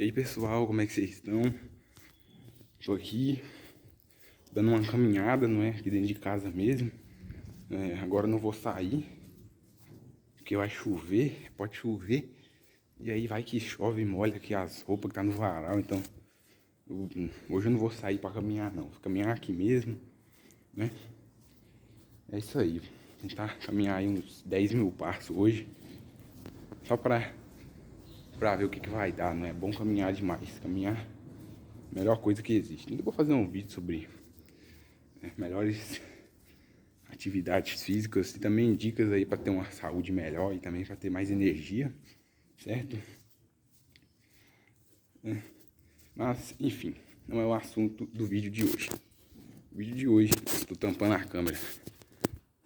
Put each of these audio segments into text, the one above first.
E aí pessoal, como é que vocês estão? Tô aqui dando uma caminhada, não é? Aqui dentro de casa mesmo. Agora eu não vou sair, porque vai chover, pode chover. E aí vai que chove e molha aqui as roupas que tá no varal, então hoje eu não vou sair pra caminhar não. Vou caminhar aqui mesmo, né? É isso aí. Vou tentar caminhar aí uns 10 mil passos hoje. Só pra ver o que vai dar, não é bom caminhar demais. Caminhar, melhor coisa que existe. Ainda vou fazer um vídeo sobre melhores atividades físicas e também dicas aí para ter uma saúde melhor e também para ter mais energia, certo? Mas, enfim, não é o assunto do vídeo de hoje. O vídeo de hoje, estou tampando a câmera.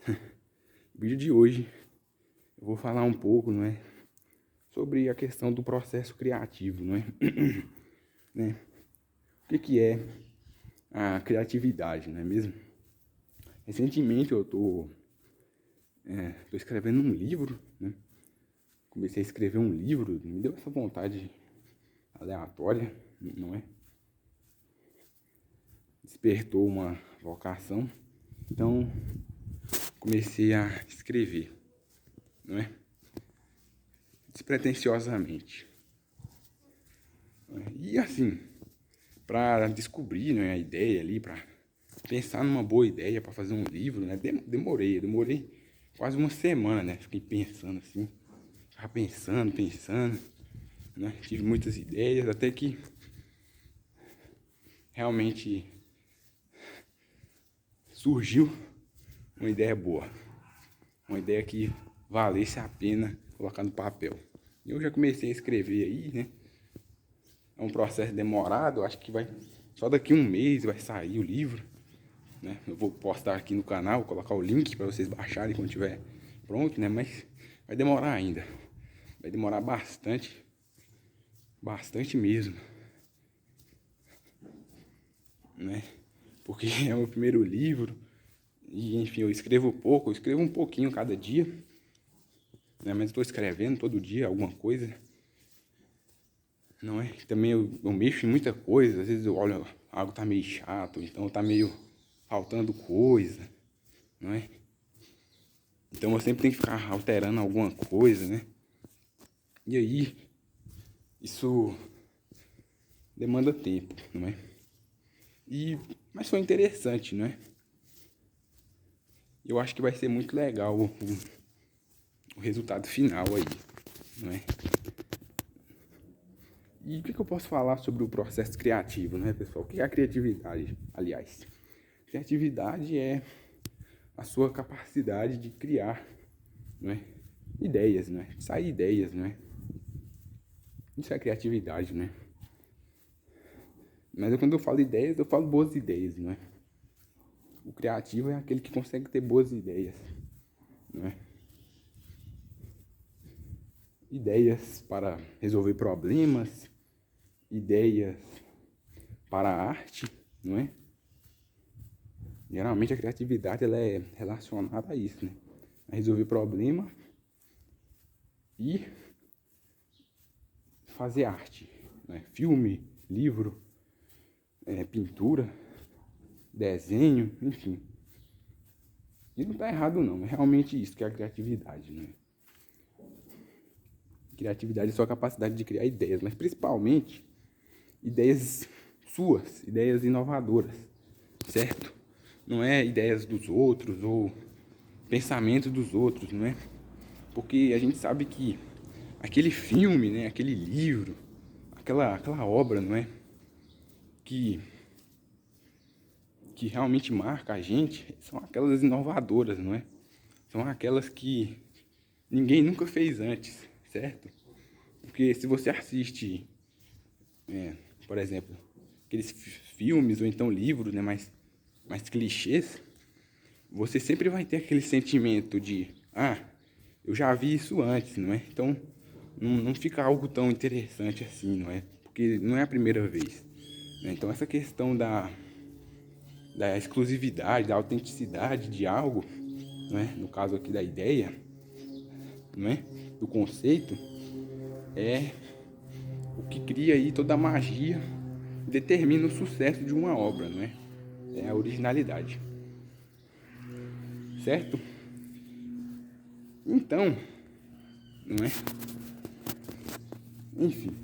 O vídeo de hoje eu vou falar um pouco, não é, sobre a questão do processo criativo, não é? Né? O que é a criatividade, não é mesmo? Recentemente eu tô escrevendo um livro, né? Comecei a escrever um livro, me deu essa vontade aleatória, não é? Despertou uma vocação, então comecei a escrever, não é? Despretensiosamente. E assim, para descobrir, né, a ideia ali, para pensar numa boa ideia para fazer um livro, né? Demorei quase uma semana, né? Fiquei pensando assim, tava pensando, né? Tive muitas ideias, até que realmente surgiu uma ideia boa, uma ideia que valesse a pena colocar no papel. Eu já comecei a escrever aí, né? É um processo demorado, acho que vai só daqui um mês vai sair o livro, né? Eu vou postar aqui no canal, colocar o link para vocês baixarem quando tiver pronto, né? Mas vai demorar ainda, vai demorar bastante, bastante mesmo, né? Porque é o meu primeiro livro e enfim, eu escrevo pouco, eu escrevo um pouquinho cada dia, né? Mas estou escrevendo todo dia alguma coisa, não é? Também eu mexo em muita coisa, às vezes eu olho, algo tá meio chato, então tá meio faltando coisa, não é? Então eu sempre tenho que ficar alterando alguma coisa, né? E aí, isso demanda tempo, não é? Mas foi interessante, não é? Eu acho que vai ser muito legal o resultado final aí, não é? E o que eu posso falar sobre o processo criativo, né, pessoal? O que é a criatividade, aliás? Criatividade é a sua capacidade de criar, não é? Ideias, não é? Sair ideias, não é? Isso é criatividade, né? Mas quando eu falo ideias, eu falo boas ideias, não é? O criativo é aquele que consegue ter boas ideias, não é? Ideias para resolver problemas, ideias para a arte, não é? Geralmente a criatividade ela é relacionada a isso, né? A resolver problema e fazer arte, né? Filme, livro, pintura, desenho, enfim. E não tá errado não, é realmente isso que é a criatividade, né? Criatividade é sua capacidade de criar ideias, mas principalmente ideias suas, ideias inovadoras, certo? Não é ideias dos outros ou pensamentos dos outros, não é? Porque a gente sabe que aquele filme, né, aquele livro, aquela obra, não é? Que realmente marca a gente são aquelas inovadoras, não é? São aquelas que ninguém nunca fez antes, certo? Porque se você assiste, por exemplo, aqueles filmes ou então livros, né, mais clichês, você sempre vai ter aquele sentimento de, eu já vi isso antes, não é? Então, não fica algo tão interessante assim, não é? Porque não é a primeira vez, né? Então, essa questão da exclusividade, da autenticidade de algo, não é? No caso aqui da ideia, não é? Do conceito, é o que cria aí toda a magia, determina o sucesso de uma obra, não é? É a originalidade, certo? Então, não é? Enfim,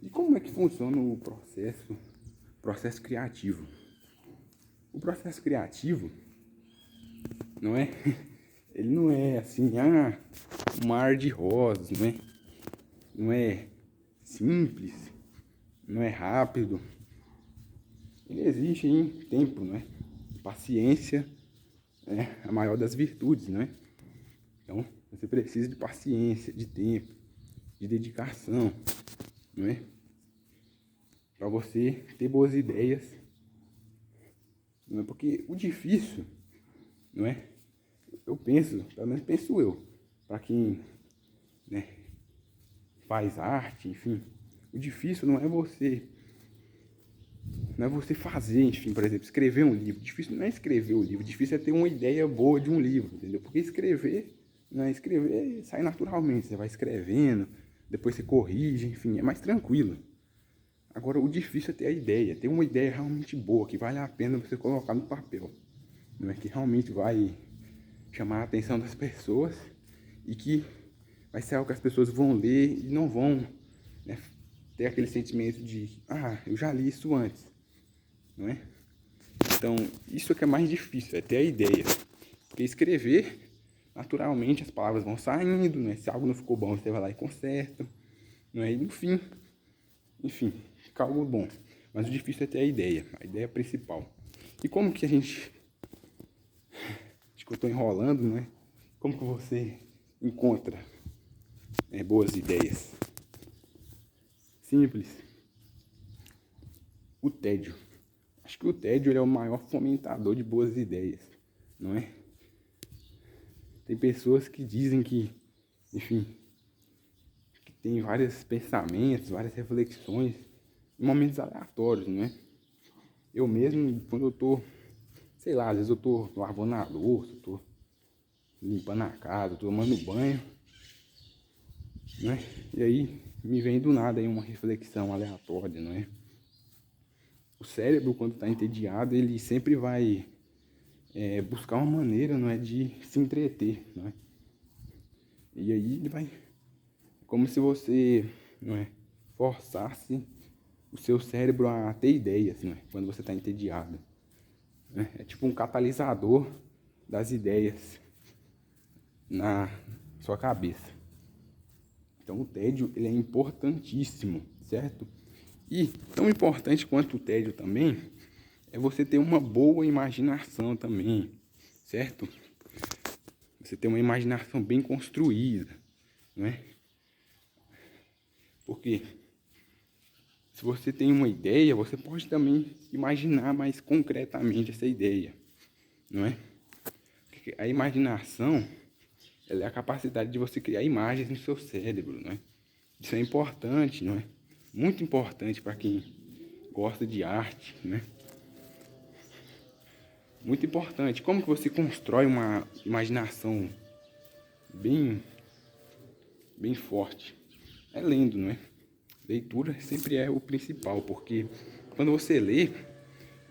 e como é que funciona o processo criativo? O processo criativo, não é? Ele não é assim, um mar de rosas, não é? Não é simples, não é rápido. Ele exige em tempo, não é? Paciência é a maior das virtudes, não é? Então, você precisa de paciência, de tempo, de dedicação, não é? Para você ter boas ideias, não é? Porque o difícil, não é? Eu penso, pelo menos penso eu, para quem, né, faz arte, enfim, o difícil não é você fazer, enfim, por exemplo, escrever um livro. Difícil não é escrever o livro, difícil é ter uma ideia boa de um livro, entendeu? Porque escrever sai naturalmente, você vai escrevendo, depois você corrige, enfim, é mais tranquilo. Agora, o difícil é ter a ideia, ter uma ideia realmente boa, que vale a pena você colocar no papel, não é? Que realmente vai chamar a atenção das pessoas e que vai ser algo que as pessoas vão ler e não vão, né, ter aquele sentimento de, eu já li isso antes, não é? Então, isso é que é mais difícil, é ter a ideia. Porque escrever, naturalmente, as palavras vão saindo, né? Se algo não ficou bom, você vai lá e conserta, não é? E no fim, enfim, fica algo bom. Mas o difícil é ter a ideia principal. E como que a gente... Acho que eu estou enrolando, não é? Como que você encontra boas ideias? Simples. O tédio. Acho que o tédio ele é o maior fomentador de boas ideias, não é? Tem pessoas que dizem que, enfim, que tem vários pensamentos, várias reflexões em momentos aleatórios, não é? Eu mesmo, quando eu tô, sei lá, às vezes eu tô lavando a louça, eu tô limpando a casa, tô tomando banho, não é? E aí me vem do nada aí uma reflexão aleatória, não é? O cérebro, quando está entediado, ele sempre vai buscar uma maneira, não é, de se entreter, não é? E aí ele vai, como se você, não é, forçasse o seu cérebro a ter ideias, não é? Quando você está entediado, né? É tipo um catalisador das ideias na sua cabeça. Então o tédio ele é importantíssimo, certo? E tão importante quanto o tédio também é você ter uma boa imaginação também, certo? Você ter uma imaginação bem construída, não é? Porque se você tem uma ideia, você pode também imaginar mais concretamente essa ideia, não é? Porque a imaginação, ela é a capacidade de você criar imagens no seu cérebro, não é? Isso é importante, não é? Muito importante para quem gosta de arte, né? Muito importante. Como que você constrói uma imaginação bem, bem forte? É lendo, não é? Leitura sempre é o principal, porque quando você lê,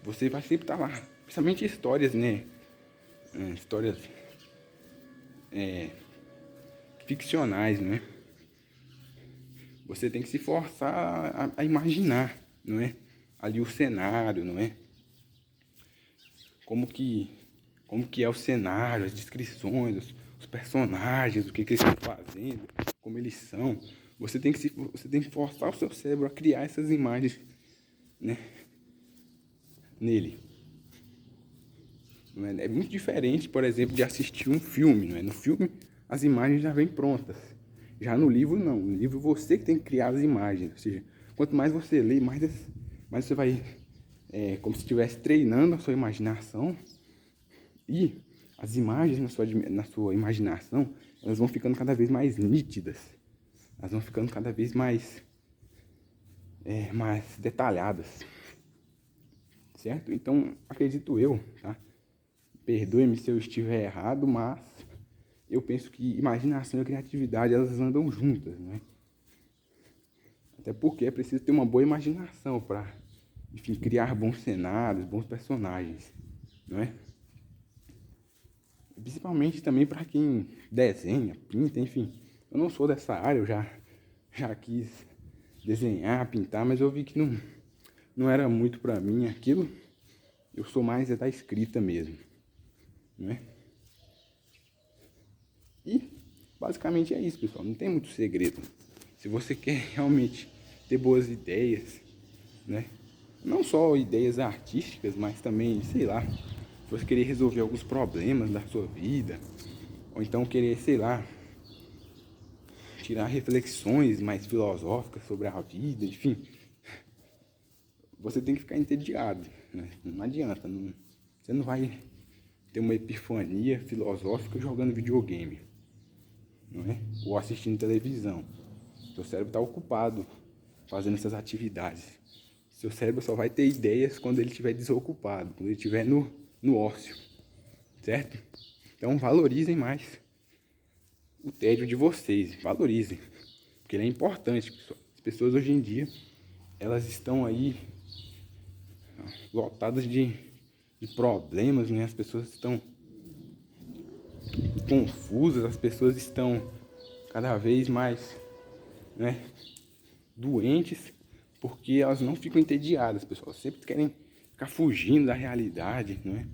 você vai sempre estar lá. Principalmente histórias, né? Histórias ficcionais, não é? Você tem que se forçar a imaginar, não é? Ali o cenário, não é? Como que é o cenário, as descrições, os personagens, o que eles estão fazendo, como eles são. Você tem que forçar o seu cérebro a criar essas imagens, né, nele. Não é? É muito diferente, por exemplo, de assistir um filme. Não é? No filme, as imagens já vêm prontas. Já no livro, não. No livro, você que tem que criar as imagens. Ou seja, quanto mais você lê, mais você vai... como se estivesse treinando a sua imaginação. E as imagens na sua imaginação, elas vão ficando cada vez mais nítidas. Elas vão ficando cada vez mais detalhadas. Certo? Então, acredito eu, tá? Perdoe-me se eu estiver errado, mas eu penso que imaginação e criatividade, elas andam juntas, né? Até porque é preciso ter uma boa imaginação para, enfim, criar bons cenários, bons personagens, não é? Principalmente também para quem desenha, pinta, enfim. Eu não sou dessa área, eu já quis desenhar, pintar, mas eu vi que não era muito para mim aquilo. Eu sou mais da escrita mesmo, não é? E basicamente é isso, pessoal. Não tem muito segredo. Se você quer realmente ter boas ideias, né? Não só ideias artísticas, mas também, sei lá, se você querer resolver alguns problemas da sua vida, ou então querer, sei lá, tirar reflexões mais filosóficas sobre a vida, enfim, você tem que ficar entediado, né? Não adianta, você não vai ter uma epifania filosófica jogando videogame, não é? Ou assistindo televisão. Seu cérebro está ocupado fazendo essas atividades. Seu cérebro só vai ter ideias quando ele estiver desocupado, quando ele estiver no ócio, certo? Então valorizem mais o tédio de vocês, valorizem, porque ele é importante, pessoal. As pessoas hoje em dia, elas estão aí lotadas de problemas, né? As pessoas estão confusas, as pessoas estão cada vez mais, né, doentes, porque elas não ficam entediadas, pessoal. Sempre querem ficar fugindo da realidade, não é?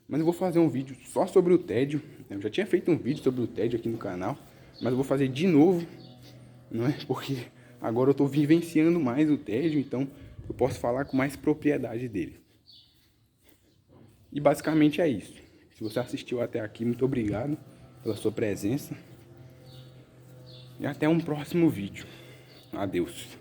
Mas eu vou fazer um vídeo só sobre o tédio. Eu já tinha feito um vídeo sobre o tédio aqui no canal, mas eu vou fazer de novo, não é? Porque agora eu estou vivenciando mais o tédio, então eu posso falar com mais propriedade dele. E basicamente é isso. Se você assistiu até aqui, muito obrigado pela sua presença. E até um próximo vídeo. Adeus.